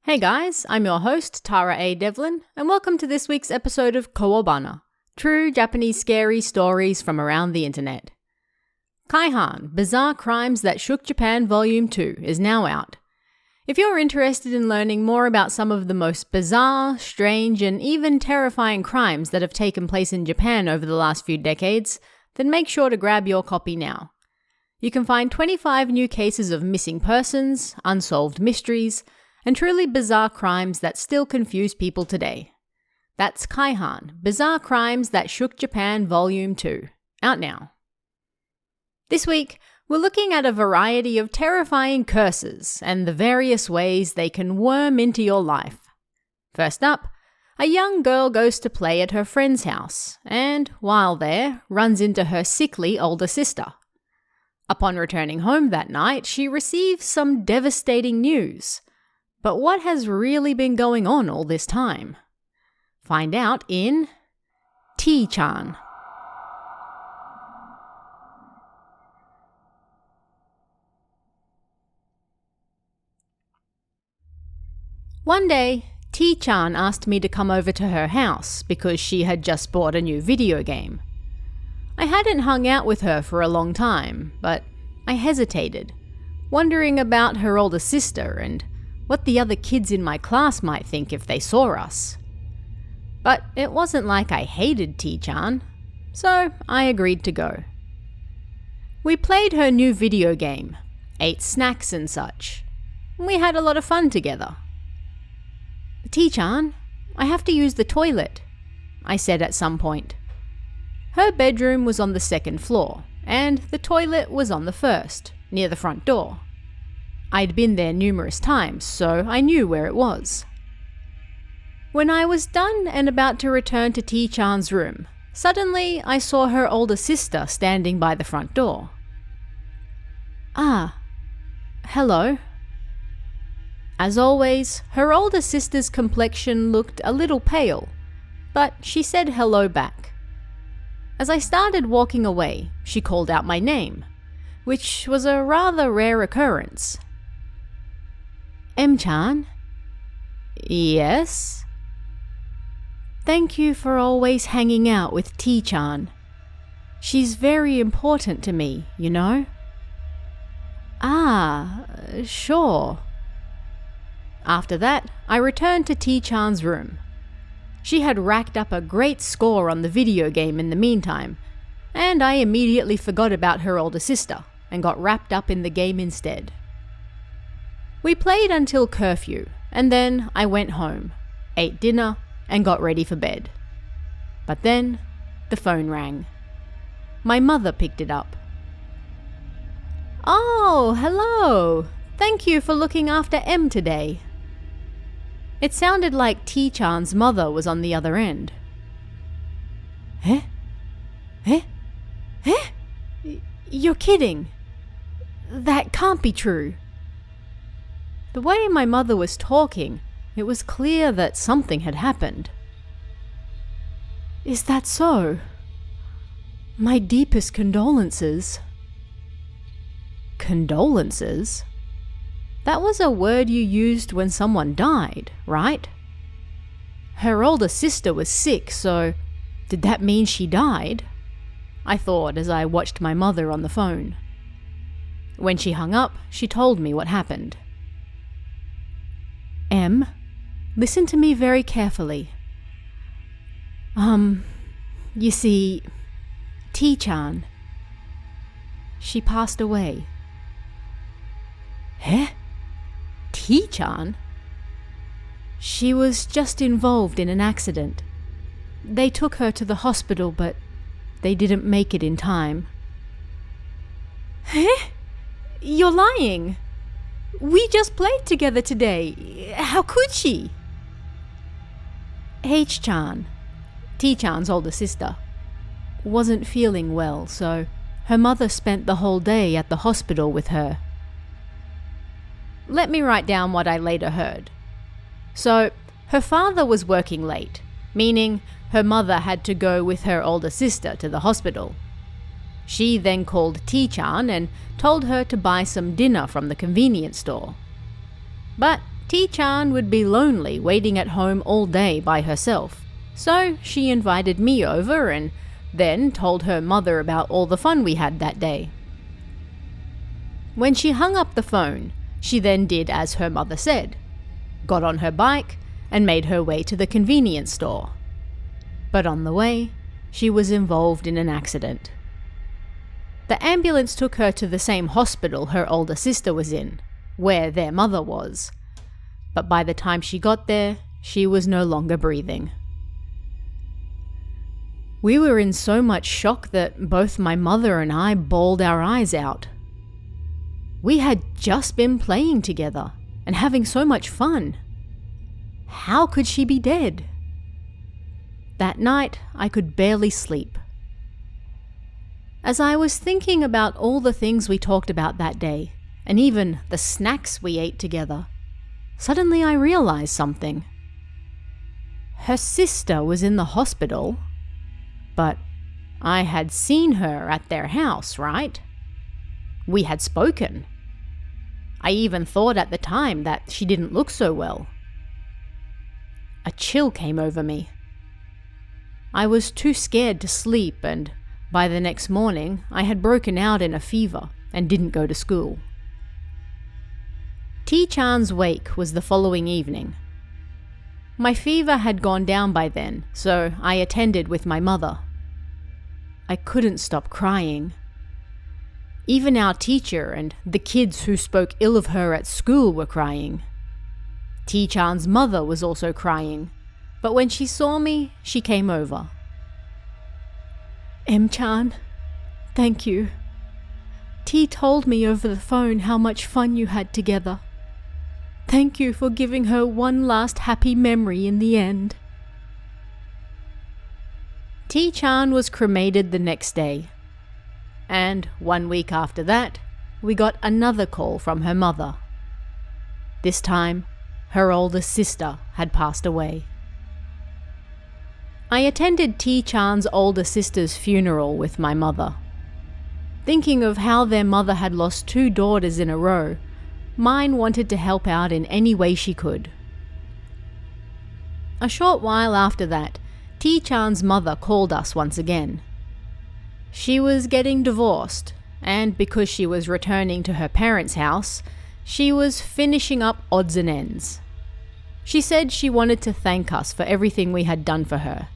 Hey guys, I'm your host, Tara A. Devlin, and welcome to this week's episode of Kowabana, true Japanese scary stories from around the internet. Kaihan, Bizarre Crimes That Shook Japan Volume 2 is now out. If you're interested in learning more about some of the most bizarre, strange, and even terrifying crimes that have taken place in Japan over the last few decades, then make sure to grab your copy now. You can find 25 new cases of missing persons, unsolved mysteries, and truly bizarre crimes that still confuse people today. That's Kaihan, Bizarre Crimes That Shook Japan Volume 2, out now. This week, we're looking at a variety of terrifying curses and the various ways they can worm into your life. First up, a young girl goes to play at her friend's house and, while there, runs into her sickly older sister. Upon returning home that night, she receives some devastating news. But what has really been going on all this time? Find out in T-chan. One day, T-chan asked me to come over to her house because she had just bought a new video game. I hadn't hung out with her for a long time, but I hesitated, wondering about her older sister and what the other kids in my class might think if they saw us. But it wasn't like I hated T-chan, so I agreed to go. We played her new video game, ate snacks and such. We had a lot of fun together. T-chan, I have to use the toilet, I said at some point. Her bedroom was on the second floor, and the toilet was on the first, near the front door. I'd been there numerous times, so I knew where it was. When I was done and about to return to T-chan's room, suddenly I saw her older sister standing by the front door. Ah, hello. As always, her older sister's complexion looked a little pale, but she said hello back. As I started walking away, she called out my name, which was a rather rare occurrence. M-chan? Yes? Thank you for always hanging out with T-chan. She's very important to me, you know? Ah, sure. After that, I returned to T-chan's room. She had racked up a great score on the video game in the meantime, and I immediately forgot about her older sister and got wrapped up in the game instead. We played until curfew, and then I went home, ate dinner, and got ready for bed. But then, the phone rang. My mother picked it up. Oh, hello! Thank you for looking after M today. It sounded like T-chan's mother was on the other end. Eh? Eh? Eh? You're kidding. That can't be true. The way my mother was talking, it was clear that something had happened. Is that so? My deepest condolences. Condolences? That was a word you used when someone died, right? Her older sister was sick, so did that mean she died? I thought as I watched my mother on the phone. When she hung up, she told me what happened. M, listen to me very carefully. You see, T-chan, she passed away. Eh? T-chan? She was just involved in an accident. They took her to the hospital, but they didn't make it in time. Eh? You're lying! We just played together today. How could she? H-chan, T-chan's older sister, wasn't feeling well, so her mother spent the whole day at the hospital with her. Let me write down what I later heard. So, her father was working late, meaning her mother had to go with her older sister to the hospital. She then called T-chan and told her to buy some dinner from the convenience store. But T-chan would be lonely waiting at home all day by herself, so she invited me over and then told her mother about all the fun we had that day. When she hung up the phone, she then did as her mother said, got on her bike and made her way to the convenience store. But on the way, she was involved in an accident. The ambulance took her to the same hospital her older sister was in, where their mother was. But by the time she got there, she was no longer breathing. We were in so much shock that both my mother and I bawled our eyes out. We had just been playing together and having so much fun. How could she be dead? That night, I could barely sleep. As I was thinking about all the things we talked about that day, and even the snacks we ate together, suddenly I realized something. Her sister was in the hospital, but I had seen her at their house, right? We had spoken. I even thought at the time that she didn't look so well. A chill came over me. I was too scared to sleep, and by the next morning I had broken out in a fever and didn't go to school. T-chan's wake was the following evening. My fever had gone down by then, so I attended with my mother. I couldn't stop crying. Even our teacher and the kids who spoke ill of her at school were crying. T-chan's mother was also crying, but when she saw me, she came over. "M-chan, thank you. T told me over the phone how much fun you had together. Thank you for giving her one last happy memory in the end." T-chan was cremated the next day. And 1 week after that, we got another call from her mother. This time, her older sister had passed away. I attended T-chan's older sister's funeral with my mother. Thinking of how their mother had lost 2 daughters in a row, mine wanted to help out in any way she could. A short while after that, T-chan's mother called us once again. She was getting divorced, and because she was returning to her parents' house, she was finishing up odds and ends. She said she wanted to thank us for everything we had done for her.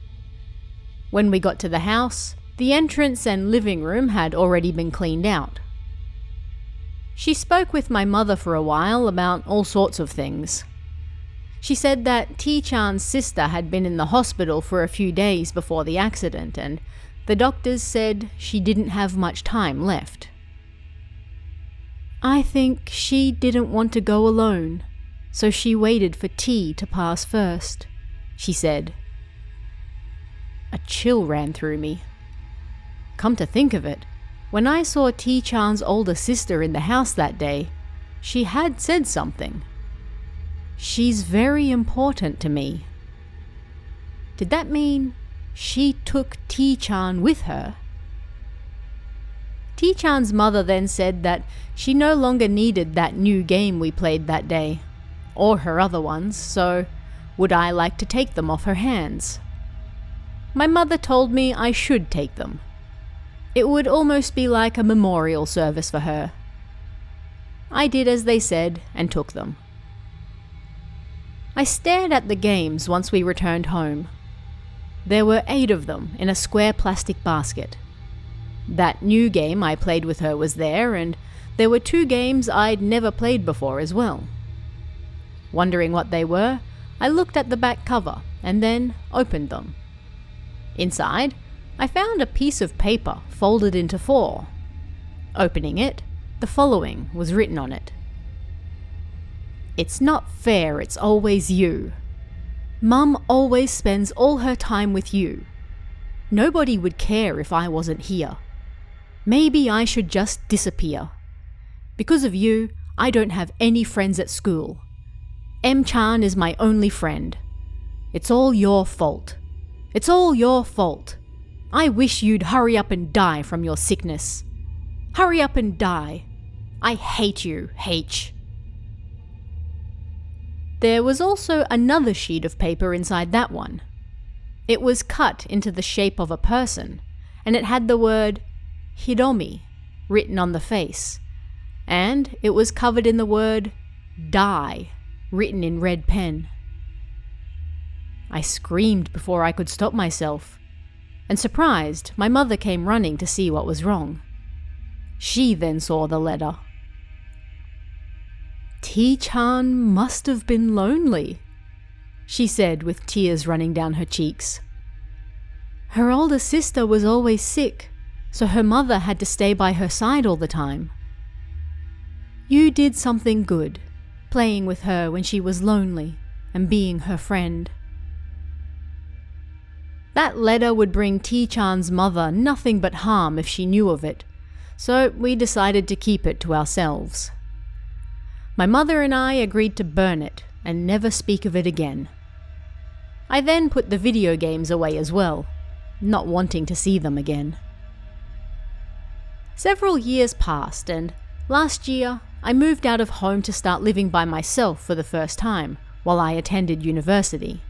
When we got to the house, the entrance and living room had already been cleaned out. She spoke with my mother for a while about all sorts of things. She said that T-chan's sister had been in the hospital for a few days before the accident, and the doctors said she didn't have much time left. "I think she didn't want to go alone, so she waited for T to pass first," she said. A chill ran through me. Come to think of it, when I saw T-chan's older sister in the house that day, she had said something. "She's very important to me." Did that mean she took T-chan with her? T-chan's mother then said that she no longer needed that new game we played that day, or her other ones, so would I like to take them off her hands? My mother told me I should take them. It would almost be like a memorial service for her. I did as they said and took them. I stared at the games once we returned home. There were 8 of them in a square plastic basket. That new game I played with her was there, and there were 2 games I'd never played before as well. Wondering what they were, I looked at the back cover and then opened them. Inside, I found a piece of paper folded into 4. Opening it, the following was written on it. "It's not fair, it's always you. Mum always spends all her time with you. Nobody would care if I wasn't here. Maybe I should just disappear. Because of you, I don't have any friends at school. M-chan is my only friend. It's all your fault. It's all your fault. I wish you'd hurry up and die from your sickness. Hurry up and die. I hate you, H." There was also another sheet of paper inside that one. It was cut into the shape of a person, and it had the word Hiromi written on the face, and it was covered in the word die written in red pen. I screamed before I could stop myself, and surprised, my mother came running to see what was wrong. She then saw the letter. "T-chan must have been lonely," she said with tears running down her cheeks. "Her older sister was always sick, so her mother had to stay by her side all the time. You did something good, playing with her when she was lonely and being her friend." That letter would bring T-chan's mother nothing but harm if she knew of it, so we decided to keep it to ourselves. My mother and I agreed to burn it and never speak of it again. I then put the video games away as well, not wanting to see them again. Several years passed, and last year I moved out of home to start living by myself for the first time while I attended university.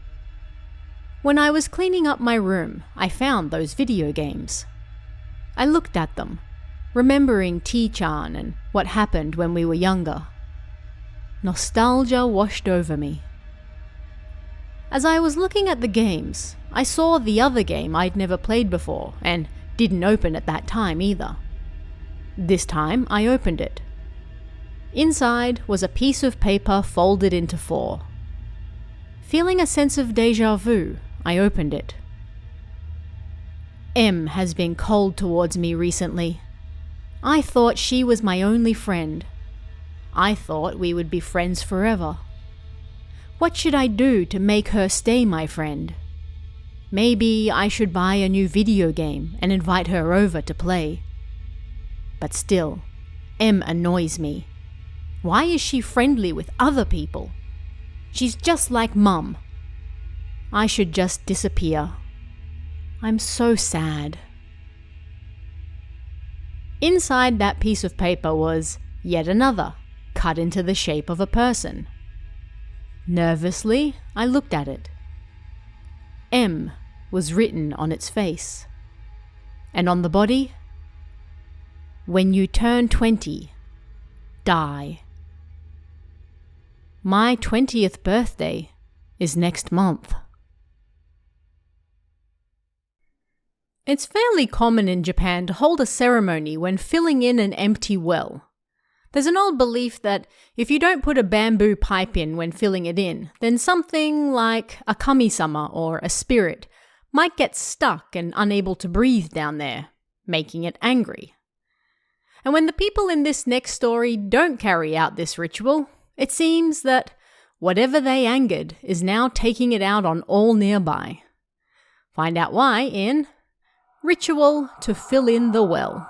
When I was cleaning up my room, I found those video games. I looked at them, remembering T-chan and what happened when we were younger. Nostalgia washed over me. As I was looking at the games, I saw the other game I'd never played before and didn't open at that time either. This time I opened it. Inside was a piece of paper folded into 4. Feeling a sense of déjà vu, I opened it. M has been cold towards me recently. I thought she was my only friend. I thought we would be friends forever. What should I do to make her stay my friend? Maybe I should buy a new video game and invite her over to play. But still, M annoys me. Why is she friendly with other people? She's just like Mum. I should just disappear. I'm so sad. Inside that piece of paper was yet another, cut into the shape of a person. Nervously, I looked at it. M was written on its face. And on the body, "When you turn 20, die." My 20th birthday is next month. It's fairly common in Japan to hold a ceremony when filling in an empty well. There's an old belief that if you don't put a bamboo pipe in when filling it in, then something like a kami-sama or a spirit might get stuck and unable to breathe down there, making it angry. And when the people in this next story don't carry out this ritual, it seems that whatever they angered is now taking it out on all nearby. Find out why in Ritual to Fill in the Well.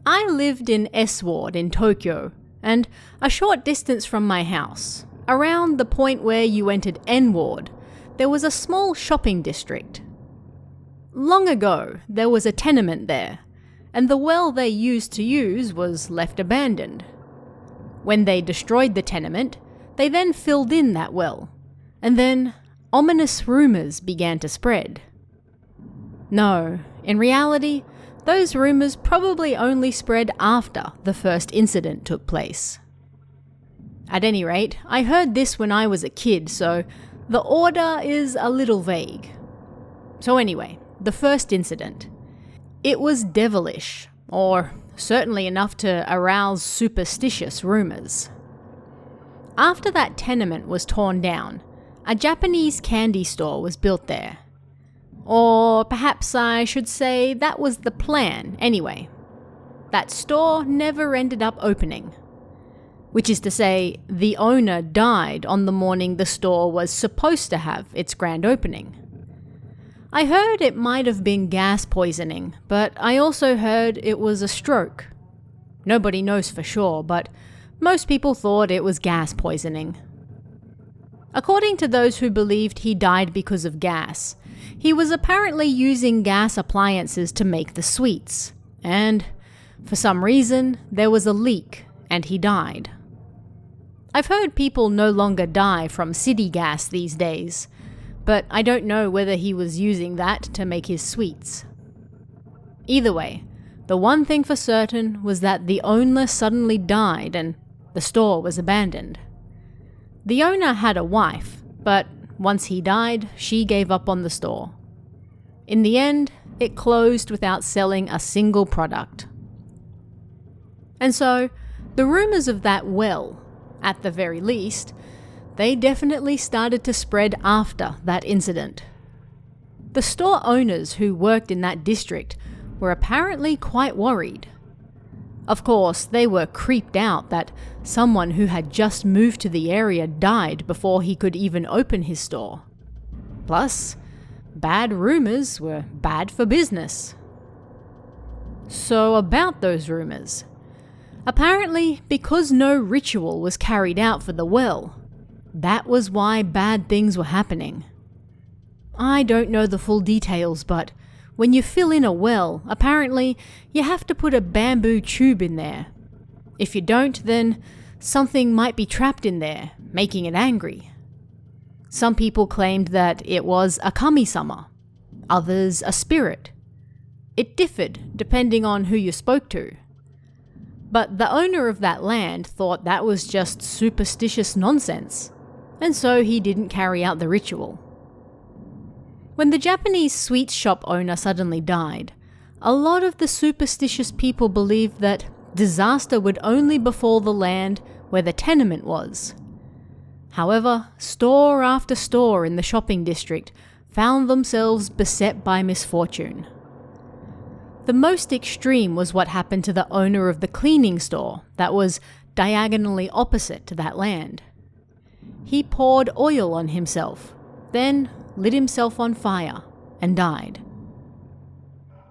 I lived in S Ward in Tokyo, and a short distance from my house, around the point where you entered N Ward, there was a small shopping district. Long ago, there was a tenement there, and the well they used to use was left abandoned. When they destroyed the tenement, they then filled in that well, and then ominous rumours began to spread. No, in reality, those rumours probably only spread after the first incident took place. At any rate, I heard this when I was a kid, so the order is a little vague. So anyway, the first incident. It was devilish, or certainly enough to arouse superstitious rumours. After that tenement was torn down, a Japanese candy store was built there. Or perhaps I should say that was the plan anyway. That store never ended up opening. Which is to say, the owner died on the morning the store was supposed to have its grand opening. I heard it might have been gas poisoning, but I also heard it was a stroke. Nobody knows for sure, but most people thought it was gas poisoning. According to those who believed he died because of gas, he was apparently using gas appliances to make the sweets, and for some reason there was a leak and he died. I've heard people no longer die from city gas these days, but I don't know whether he was using that to make his sweets. Either way, the one thing for certain was that the owner suddenly died and the store was abandoned. The owner had a wife, but once he died, she gave up on the store. In the end, it closed without selling a single product. And so, the rumours of that well, at the very least, they definitely started to spread after that incident. The store owners who worked in that district were apparently quite worried. Of course, they were creeped out that someone who had just moved to the area died before he could even open his store. Plus, bad rumours were bad for business. So about those rumours. Apparently, because no ritual was carried out for the well, that was why bad things were happening. I don't know the full details, but when you fill in a well, apparently you have to put a bamboo tube in there. If you don't, then something might be trapped in there, making it angry. Some people claimed that it was a kami-sama, others a spirit. It differed depending on who you spoke to. But the owner of that land thought that was just superstitious nonsense, and so he didn't carry out the ritual. When the Japanese sweets shop owner suddenly died, a lot of the superstitious people believed that disaster would only befall the land where the tenement was. However, store after store in the shopping district found themselves beset by misfortune. The most extreme was what happened to the owner of the cleaning store that was diagonally opposite to that land. He poured oil on himself, then lit himself on fire and died.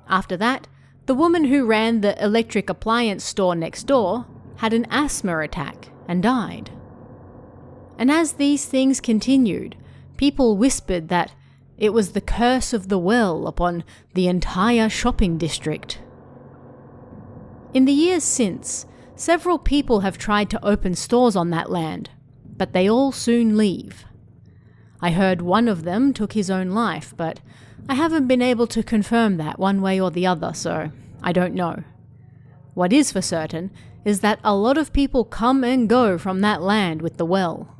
After that, the woman who ran the electric appliance store next door had an asthma attack and died. And as these things continued, people whispered that it was the curse of the well upon the entire shopping district. In the years since, several people have tried to open stores on that land, but they all soon leave. I heard one of them took his own life, but I haven't been able to confirm that one way or the other, so I don't know. What is for certain is that a lot of people come and go from that land with the well.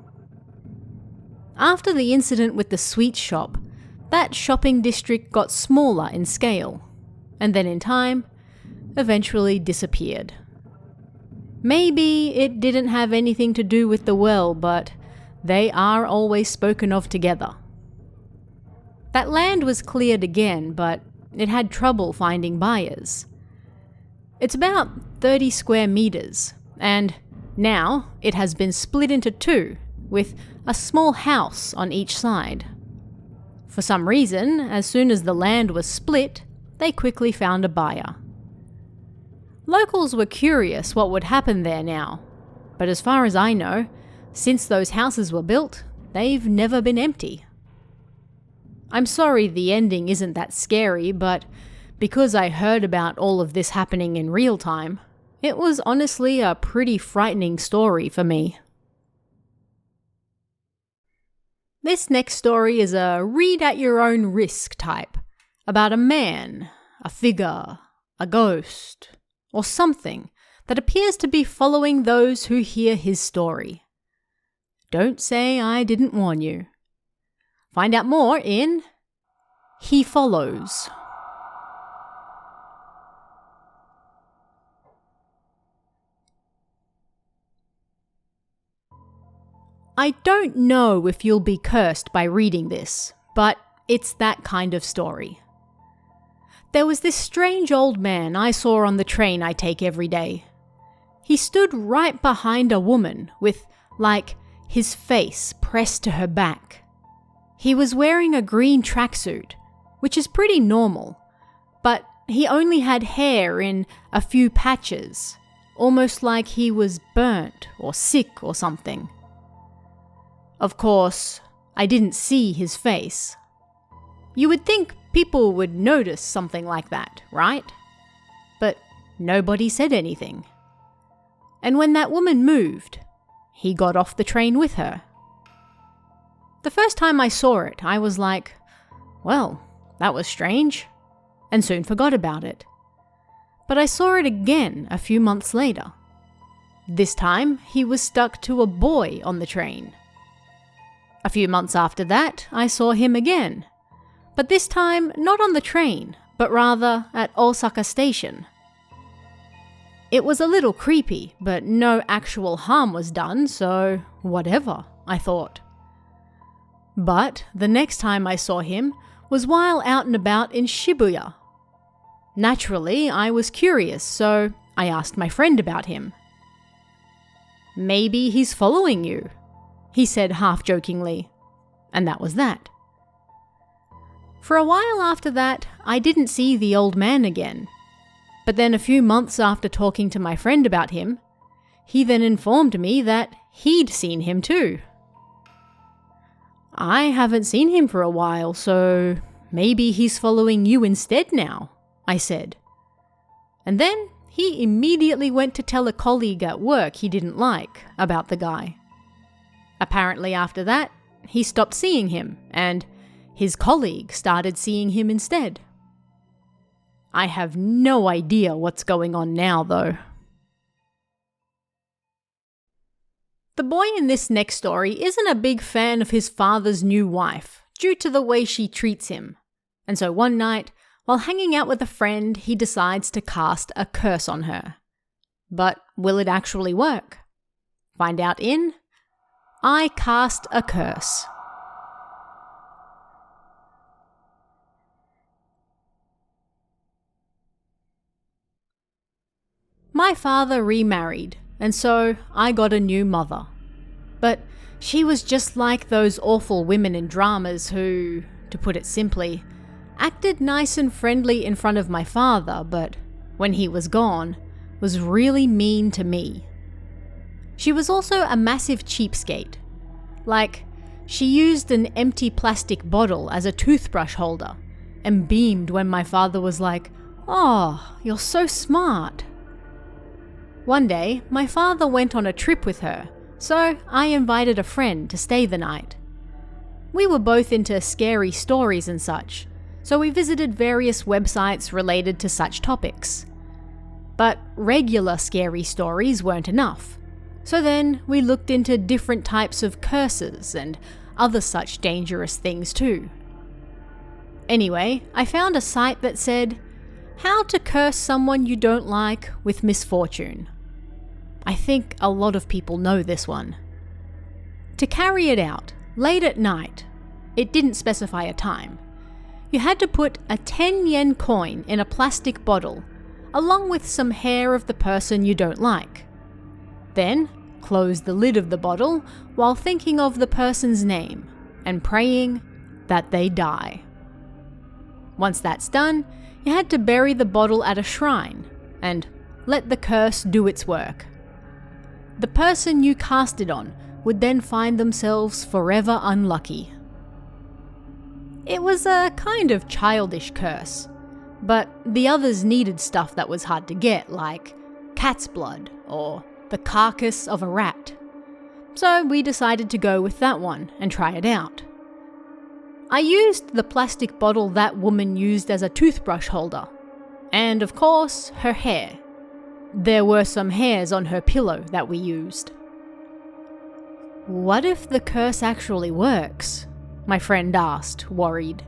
After the incident with the sweet shop, that shopping district got smaller in scale, and then in time, eventually disappeared. Maybe it didn't have anything to do with the well, but they are always spoken of together. That land was cleared again, but it had trouble finding buyers. It's about 30 square meters, and now it has been split into two, with a small house on each side. For some reason, as soon as the land was split, they quickly found a buyer. Locals were curious what would happen there now, but as far as I know, since those houses were built, they've never been empty. I'm sorry the ending isn't that scary, but because I heard about all of this happening in real time, it was honestly a pretty frightening story for me. This next story is a read-at-your-own-risk type, about a man, a figure, a ghost, or something that appears to be following those who hear his story. Don't say I didn't warn you. Find out more in He Follows. I don't know if you'll be cursed by reading this, but it's that kind of story. There was this strange old man I saw on the train I take every day. He stood right behind a woman with, his face pressed to her back. He was wearing a green tracksuit, which is pretty normal, but he only had hair in a few patches, almost like he was burnt or sick or something. Of course, I didn't see his face. You would think people would notice something like that, right? But nobody said anything. And when that woman moved, he got off the train with her. The first time I saw it, I was like, well, that was strange, and soon forgot about it. But I saw it again a few months later. This time, he was stuck to a boy on the train. A few months after that, I saw him again, but this time not on the train, but rather at Osaka Station. It was a little creepy, but no actual harm was done, so whatever, I thought. But the next time I saw him was while out and about in Shibuya. Naturally, I was curious, so I asked my friend about him. "Maybe he's following you," he said half-jokingly, and that was that. For a while after that, I didn't see the old man again, but then a few months after talking to my friend about him, he then informed me that he'd seen him too. "I haven't seen him for a while, so maybe he's following you instead now," I said. And then he immediately went to tell a colleague at work he didn't like about the guy. Apparently after that, he stopped seeing him, and his colleague started seeing him instead. I have no idea what's going on now, though. The boy in this next story isn't a big fan of his father's new wife, due to the way she treats him. And so one night, while hanging out with a friend, he decides to cast a curse on her. But will it actually work? Find out in I Cast a Curse. My father remarried, and so I got a new mother. But she was just like those awful women in dramas who, to put it simply, acted nice and friendly in front of my father, but when he was gone, was really mean to me. She was also a massive cheapskate. Like, she used an empty plastic bottle as a toothbrush holder, and beamed when my father was like, "Oh, you're so smart." One day, my father went on a trip with her, so I invited a friend to stay the night. We were both into scary stories and such, so we visited various websites related to such topics. But regular scary stories weren't enough, so then we looked into different types of curses and other such dangerous things too. Anyway, I found a site that said, "How to curse someone you don't like with misfortune." I think a lot of people know this one. To carry it out, late at night, it didn't specify a time, you had to put a 10 yen coin in a plastic bottle, along with some hair of the person you don't like. Then, close the lid of the bottle while thinking of the person's name and praying that they die. Once that's done, you had to bury the bottle at a shrine and let the curse do its work. The person you cast it on would then find themselves forever unlucky. It was a kind of childish curse, but the others needed stuff that was hard to get, like cat's blood or the carcass of a rat. So we decided to go with that one and try it out. I used the plastic bottle that woman used as a toothbrush holder, and of course, her hair. There were some hairs on her pillow that we used. "What if the curse actually works?" my friend asked, worried.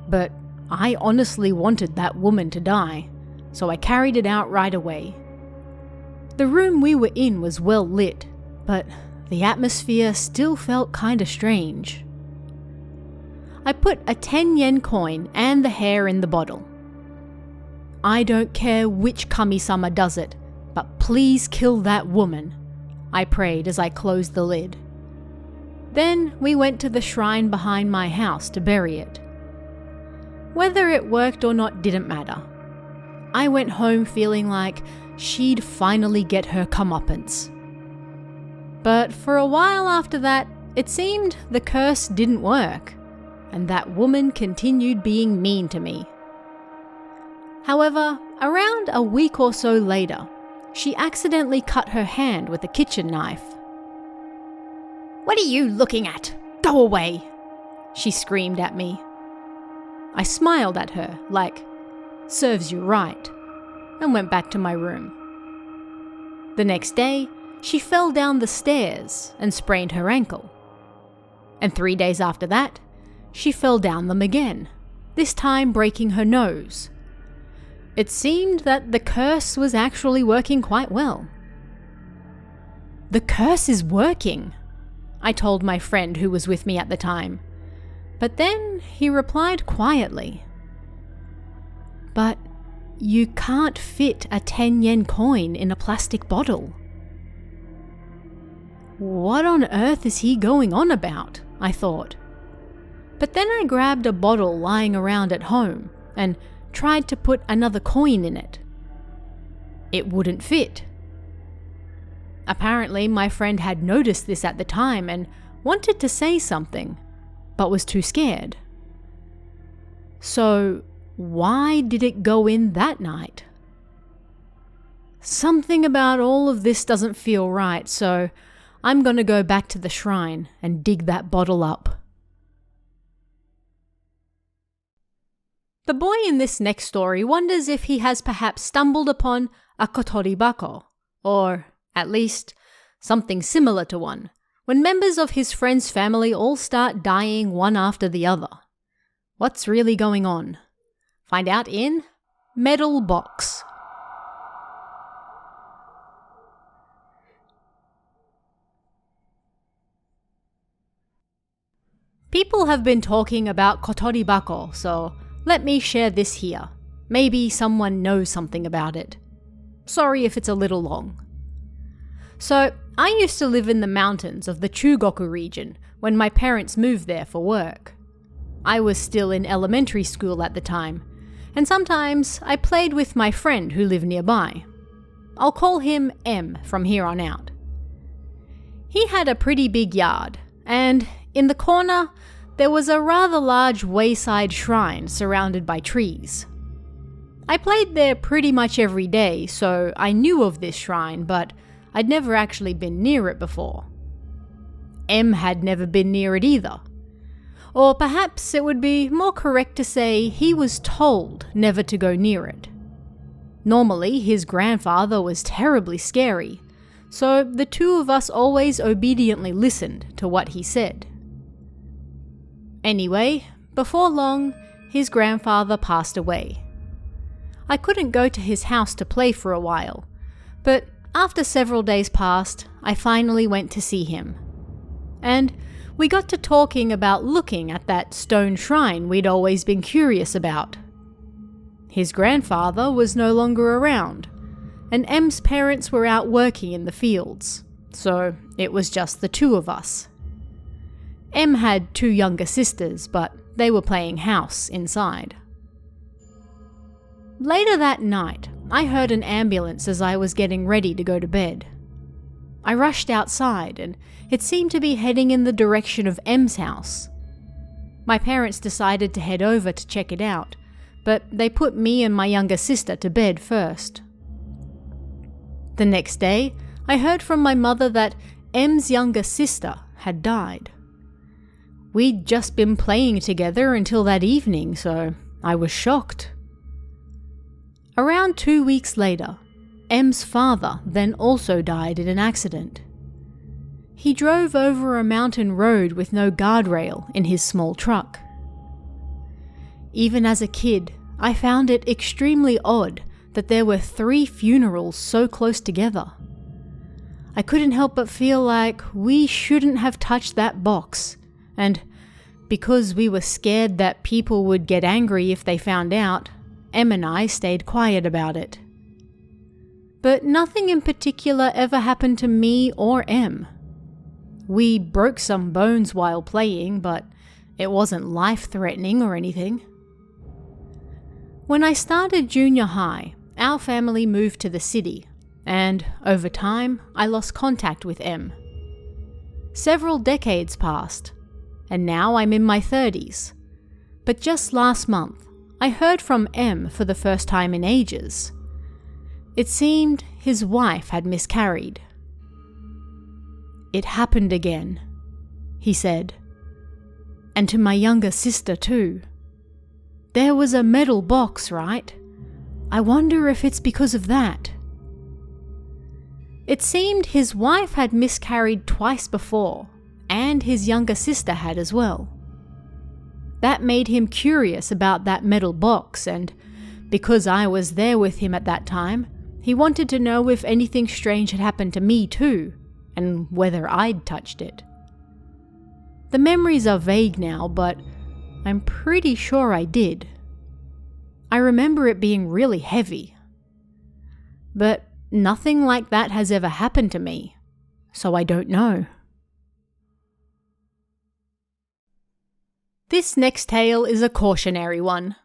But I honestly wanted that woman to die, so I carried it out right away. The room we were in was well lit, but the atmosphere still felt kinda strange. I put a 10 yen coin and the hair in the bottle. "I don't care which kami-sama does it, but please kill that woman," I prayed as I closed the lid. Then we went to the shrine behind my house to bury it. Whether it worked or not didn't matter. I went home feeling like she'd finally get her comeuppance. But for a while after that, it seemed the curse didn't work, and that woman continued being mean to me. However, around a week or so later, she accidentally cut her hand with a kitchen knife. "What are you looking at? Go away!" she screamed at me. I smiled at her, like, "Serves you right," and went back to my room. The next day, she fell down the stairs and sprained her ankle. And 3 days after that, she fell down them again, this time breaking her nose. It seemed that the curse was actually working quite well. "The curse is working," I told my friend who was with me at the time. But then he replied quietly, "But you can't fit a 10 yen coin in a plastic bottle." What on earth is he going on about? I thought. But then I grabbed a bottle lying around at home and tried to put another coin in it. It wouldn't fit. Apparently, my friend had noticed this at the time and wanted to say something, but was too scared. So, why did it go in that night? Something about all of this doesn't feel right, so I'm gonna go back to the shrine and dig that bottle up. The boy in this next story wonders if he has perhaps stumbled upon a kotoribako, or at least something similar to one, when members of his friend's family all start dying one after the other. What's really going on? Find out in Metal Box. People have been talking about kotoribako, so let me share this here. Maybe someone knows something about it. Sorry if it's a little long. So, I used to live in the mountains of the Chugoku region when my parents moved there for work. I was still in elementary school at the time, and sometimes I played with my friend who lived nearby. I'll call him M from here on out. He had a pretty big yard, and in the corner, there was a rather large wayside shrine surrounded by trees. I played there pretty much every day, so I knew of this shrine, but I'd never actually been near it before. M had never been near it either. Or perhaps it would be more correct to say he was told never to go near it. Normally, his grandfather was terribly scary, so the two of us always obediently listened to what he said. Anyway, before long, his grandfather passed away. I couldn't go to his house to play for a while, but after several days passed, I finally went to see him. And we got to talking about looking at that stone shrine we'd always been curious about. His grandfather was no longer around, and M's parents were out working in the fields, so it was just the two of us. M had 2 younger sisters, but they were playing house inside. Later that night, I heard an ambulance as I was getting ready to go to bed. I rushed outside, and it seemed to be heading in the direction of M's house. My parents decided to head over to check it out, but they put me and my younger sister to bed first. The next day, I heard from my mother that M's younger sister had died. We'd just been playing together until that evening, so I was shocked. Around 2 weeks later, M's father then also died in an accident. He drove over a mountain road with no guardrail in his small truck. Even as a kid, I found it extremely odd that there were 3 funerals so close together. I couldn't help but feel like we shouldn't have touched that box, and because we were scared that people would get angry if they found out, Em and I stayed quiet about it. But nothing in particular ever happened to me or Em. We broke some bones while playing, but it wasn't life-threatening or anything. When I started junior high, our family moved to the city, and over time, I lost contact with Em. Several decades passed, and now I'm in my 30s. But just last month, I heard from M for the first time in ages. It seemed his wife had miscarried. "It happened again," he said. "And to my younger sister too. There was a metal box, right? I wonder if it's because of that." It seemed his wife had miscarried twice before, and his younger sister had as well. That made him curious about that metal box, and because I was there with him at that time, he wanted to know if anything strange had happened to me too, and whether I'd touched it. The memories are vague now, but I'm pretty sure I did. I remember it being really heavy. But nothing like that has ever happened to me, so I don't know. This next tale is a cautionary one.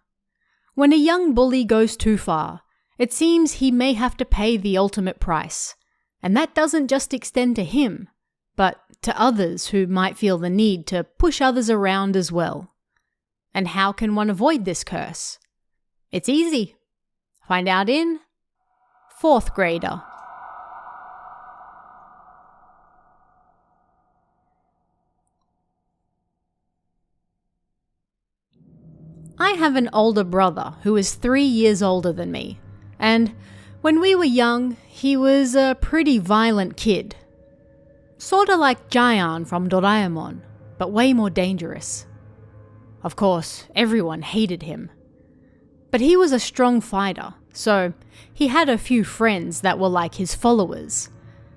When a young bully goes too far, it seems he may have to pay the ultimate price, and that doesn't just extend to him, but to others who might feel the need to push others around as well. And how can one avoid this curse? It's easy. Find out in Fourth Grader. I have an older brother who is 3 years older than me, and when we were young, he was a pretty violent kid. Sorta like Jian from Doraemon, but way more dangerous. Of course, everyone hated him. But he was a strong fighter, so he had a few friends that were like his followers,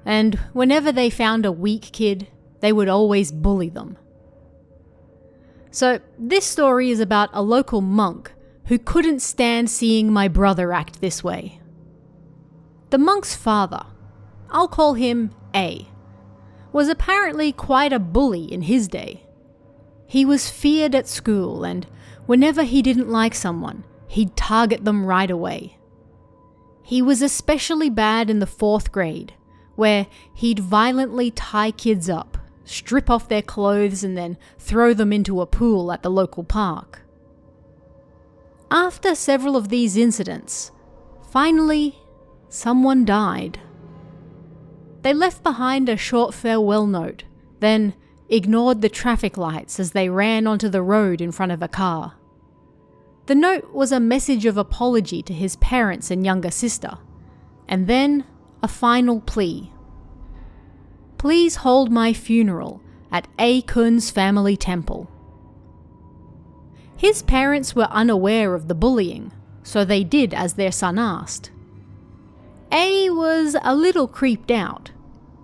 and whenever they found a weak kid, they would always bully them. So this story is about a local monk who couldn't stand seeing my brother act this way. The monk's father, I'll call him A, was apparently quite a bully in his day. He was feared at school, and whenever he didn't like someone, he'd target them right away. He was especially bad in the 4th grade, where he'd violently tie kids up, strip off their clothes, and then throw them into a pool at the local park. After several of these incidents, finally, someone died. They left behind a short farewell note, then ignored the traffic lights as they ran onto the road in front of a car. The note was a message of apology to his parents and younger sister, and then a final plea. "Please hold my funeral at A-kun's family temple." His parents were unaware of the bullying, so they did as their son asked. A was a little creeped out,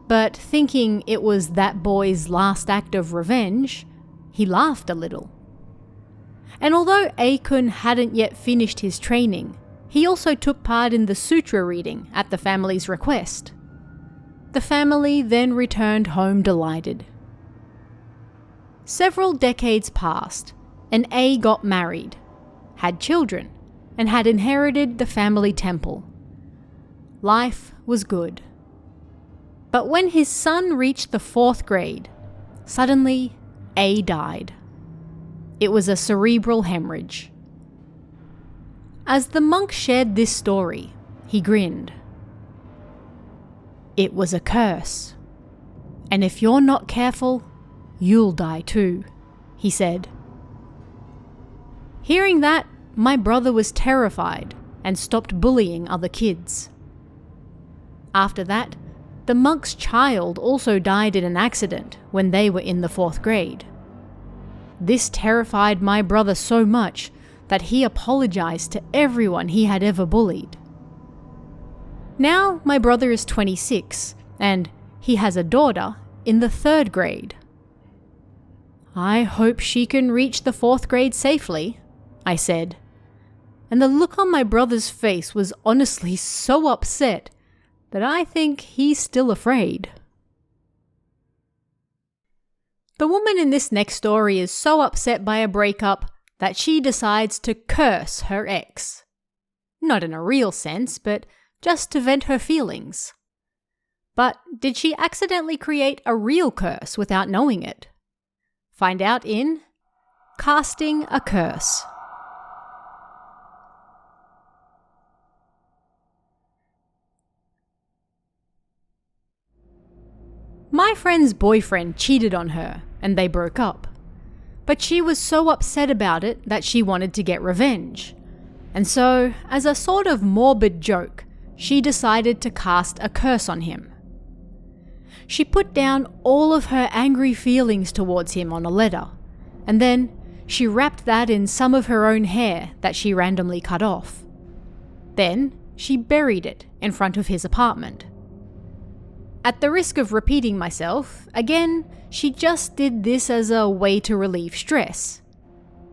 but thinking it was that boy's last act of revenge, he laughed a little. And although A-kun hadn't yet finished his training, he also took part in the sutra reading at the family's request. The family then returned home delighted. Several decades passed, and A got married, had children, and had inherited the family temple. Life was good. But when his son reached the 4th grade, suddenly A died. It was a cerebral hemorrhage. As the monk shared this story, he grinned. "It was a curse. And if you're not careful, you'll die too," he said. Hearing that, my brother was terrified and stopped bullying other kids. After that, the monk's child also died in an accident when they were in the 4th grade. This terrified my brother so much that he apologized to everyone he had ever bullied. Now my brother is 26, and he has a daughter in the 3rd grade. "I hope she can reach the 4th grade safely," I said, and the look on my brother's face was honestly so upset that I think he's still afraid. The woman in this next story is so upset by a breakup that she decides to curse her ex. Not in a real sense, but just to vent her feelings. But did she accidentally create a real curse without knowing it? Find out in Casting a Curse. My friend's boyfriend cheated on her and they broke up. But she was so upset about it that she wanted to get revenge. And so, as a sort of morbid joke, she decided to cast a curse on him. She put down all of her angry feelings towards him on a letter, and then she wrapped that in some of her own hair that she randomly cut off. Then she buried it in front of his apartment. At the risk of repeating myself, again, she just did this as a way to relieve stress.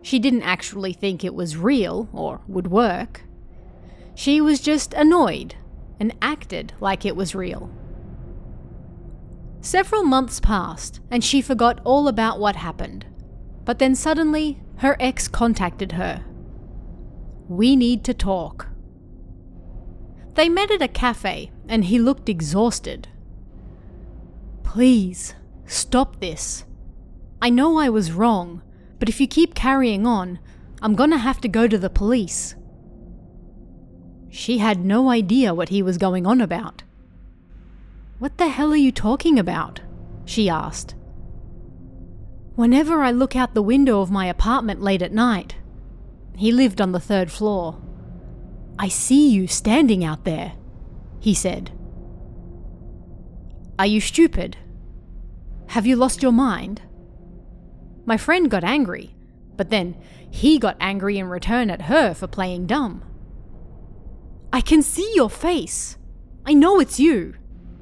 She didn't actually think it was real or would work. She was just annoyed and acted like it was real. Several months passed and she forgot all about what happened. But then suddenly, her ex contacted her. "We need to talk." They met at a cafe and he looked exhausted. "Please, stop this. I know I was wrong, but if you keep carrying on, I'm gonna have to go to the police." She had no idea what he was going on about. "What the hell are you talking about?" she asked. "Whenever I look out the window of my apartment late at night," he lived on the 3rd floor, "I see you standing out there," he said. "Are you stupid? Have you lost your mind?" My friend got angry, but then he got angry in return at her for playing dumb. "I can see your face. I know it's you.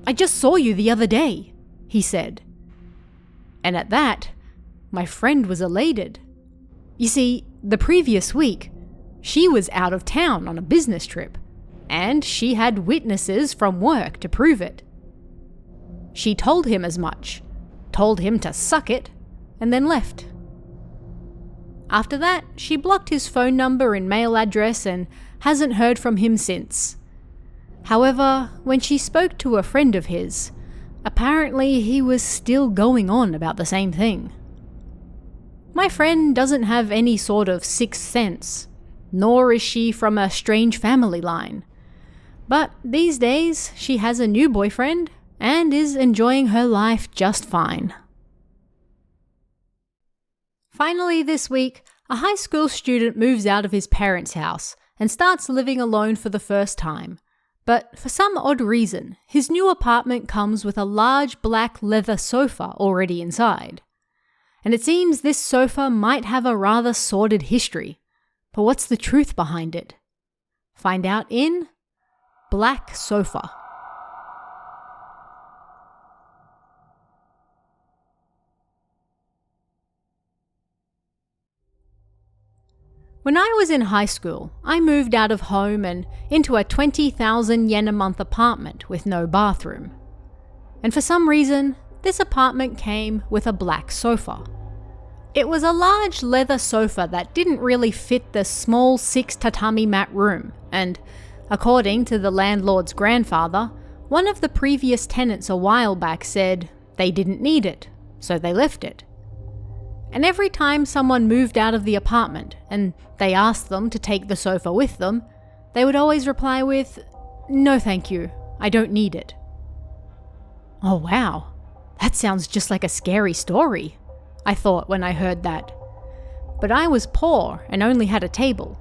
I just saw you the other day," he said. And at that, my friend was elated. You see, the previous week, she was out of town on a business trip, and she had witnesses from work to prove it. She told him as much, told him to suck it, and then left. After that, she blocked his phone number and mail address and hasn't heard from him since. However, when she spoke to a friend of his, apparently he was still going on about the same thing. My friend doesn't have any sort of sixth sense, nor is she from a strange family line. But these days, she has a new boyfriend and is enjoying her life just fine. Finally this week, a high school student moves out of his parents' house and starts living alone for the first time. But for some odd reason, his new apartment comes with a large black leather sofa already inside. And it seems this sofa might have a rather sordid history. But what's the truth behind it? Find out in Black Sofa. When I was in high school, I moved out of home and into a 20,000 yen a month apartment with no bathroom. And for some reason, this apartment came with a black sofa. It was a large leather sofa that didn't really fit the small 6 tatami mat room, and according to the landlord's grandfather, one of the previous tenants a while back said they didn't need it, so they left it. And every time someone moved out of the apartment and they asked them to take the sofa with them, they would always reply with, "No thank you, I don't need it." Oh wow, that sounds just like a scary story, I thought when I heard that. But I was poor and only had a table,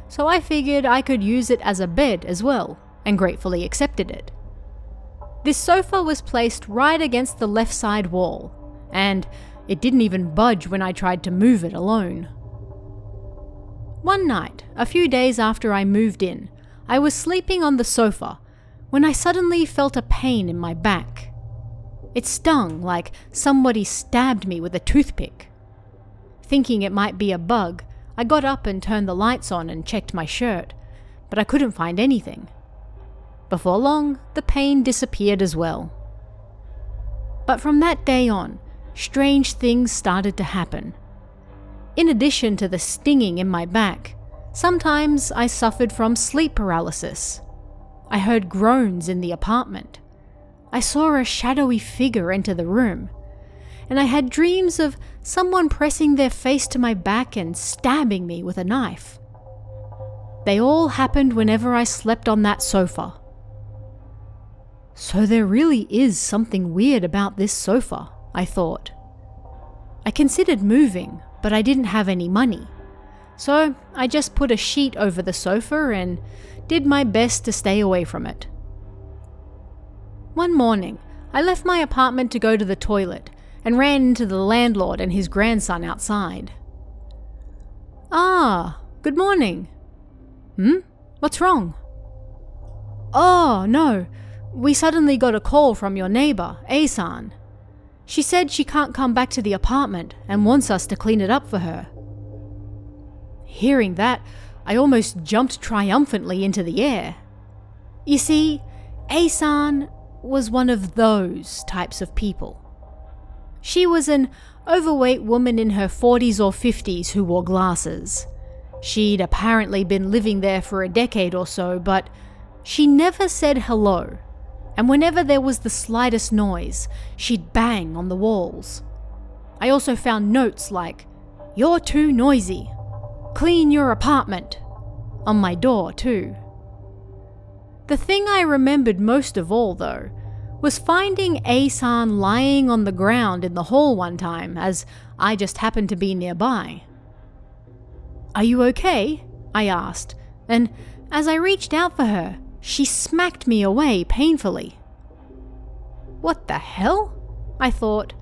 so I figured I could use it as a bed as well, and gratefully accepted it. This sofa was placed right against the left side wall, and it didn't even budge when I tried to move it alone. One night, a few days after I moved in, I was sleeping on the sofa when I suddenly felt a pain in my back. It stung like somebody stabbed me with a toothpick. Thinking it might be a bug, I got up and turned the lights on and checked my shirt, but I couldn't find anything. Before long, the pain disappeared as well. But from that day on, strange things started to happen. In addition to the stinging in my back, sometimes I suffered from sleep paralysis. I heard groans in the apartment. I saw a shadowy figure enter the room, and I had dreams of someone pressing their face to my back and stabbing me with a knife. They all happened whenever I slept on that sofa. So there really is something weird about this sofa, I thought. I considered moving, but I didn't have any money. So I just put a sheet over the sofa and did my best to stay away from it. One morning, I left my apartment to go to the toilet and ran into the landlord and his grandson outside. "Ah, good morning." What's wrong?" "Oh, no. We suddenly got a call from your neighbor, A-san. She said she can't come back to the apartment and wants us to clean it up for her." Hearing that, I almost jumped triumphantly into the air. You see, A-san was one of those types of people. She was an overweight woman in her 40s or 50s who wore glasses. She'd apparently been living there for a decade or so, but she never said hello, and whenever there was the slightest noise, she'd bang on the walls. I also found notes like, "You're too noisy. Clean your apartment," on my door too. The thing I remembered most of all, though, was finding A-san lying on the ground in the hall one time as I just happened to be nearby. "Are you okay?" I asked, and as I reached out for her, she smacked me away painfully. What the hell? I thought,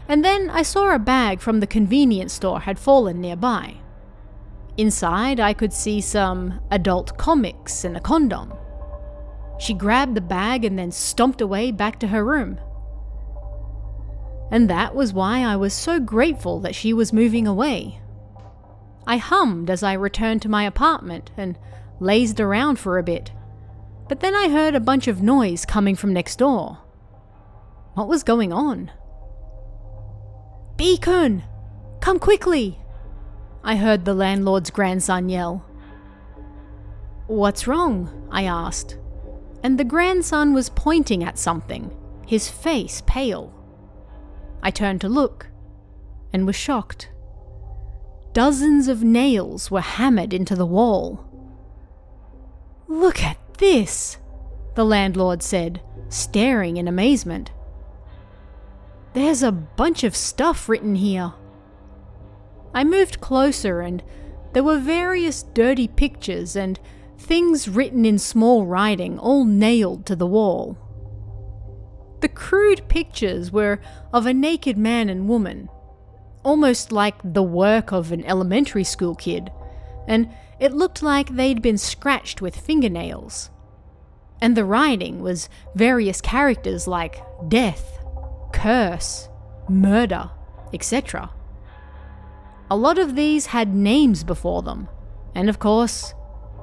and then I saw a bag from the convenience store had fallen nearby. Inside, I could see some adult comics and a condom. She grabbed the bag and then stomped away back to her room. And that was why I was so grateful that she was moving away. I hummed as I returned to my apartment and lazed around for a bit, but then I heard a bunch of noise coming from next door. What was going on? "B-kun, come quickly!" I heard the landlord's grandson yell. "What's wrong?" I asked, and the grandson was pointing at something, his face pale. I turned to look, and was shocked. Dozens of nails were hammered into the wall. "Look at this," the landlord said, staring in amazement. "There's a bunch of stuff written here." I moved closer and there were various dirty pictures and things written in small writing all nailed to the wall. The crude pictures were of a naked man and woman, almost like the work of an elementary school kid, and it looked like they'd been scratched with fingernails. And the writing was various characters like death, curse, murder, etc. A lot of these had names before them, and of course,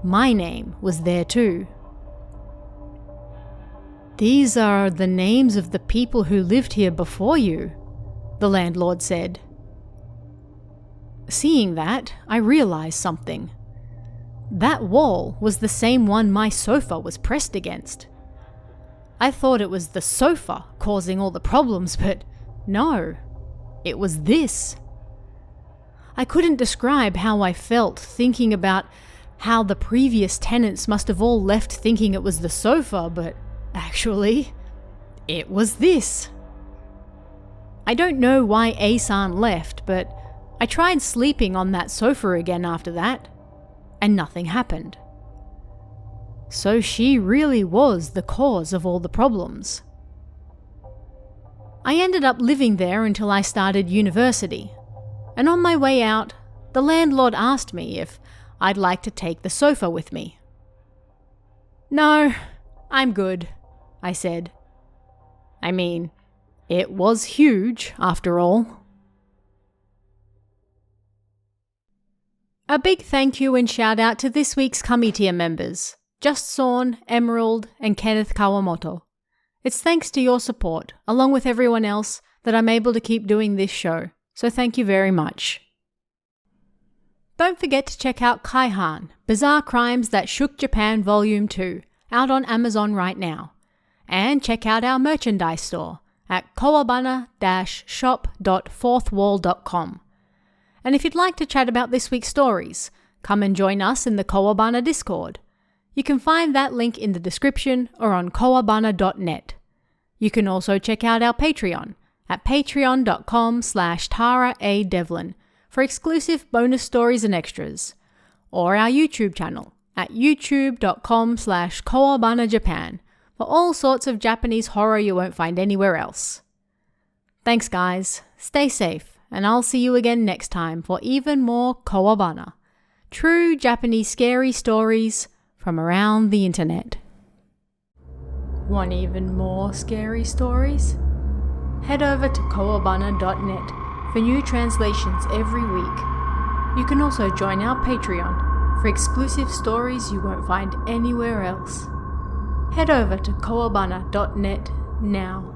my name was there too. "These are the names of the people who lived here before you," the landlord said. Seeing that, I realized something. That wall was the same one my sofa was pressed against. I thought it was the sofa causing all the problems, but no, it was this. I couldn't describe how I felt thinking about how the previous tenants must have all left thinking it was the sofa, but actually, it was this. I don't know why A-san left, but I tried sleeping on that sofa again after that, and nothing happened. So she really was the cause of all the problems. I ended up living there until I started university, and on my way out, the landlord asked me if I'd like to take the sofa with me. "No, I'm good," I said. I mean, it was huge after all. A big thank you and shout out to this week's Kami tier members, Just Sawn, Emerald, and Kenneth Kawamoto. It's thanks to your support, along with everyone else, that I'm able to keep doing this show, so thank you very much. Don't forget to check out Kaihan, Bizarre Crimes That Shook Japan Volume 2, out on Amazon right now. And check out our merchandise store at kawabana-shop.fourthwall.com. And if you'd like to chat about this week's stories, come and join us in the Kawabana Discord. You can find that link in the description or on kowabana.net. You can also check out our Patreon at patreon.com/Tara A. Devlin for exclusive bonus stories and extras, or our YouTube channel at youtube.com/KowabanaJapan for all sorts of Japanese horror you won't find anywhere else. Thanks guys, stay safe, and I'll see you again next time for even more Kowabana, true Japanese scary stories from around the internet. Want even more scary stories? Head over to kowabana.net for new translations every week. You can also join our Patreon for exclusive stories you won't find anywhere else. Head over to kowabana.net now.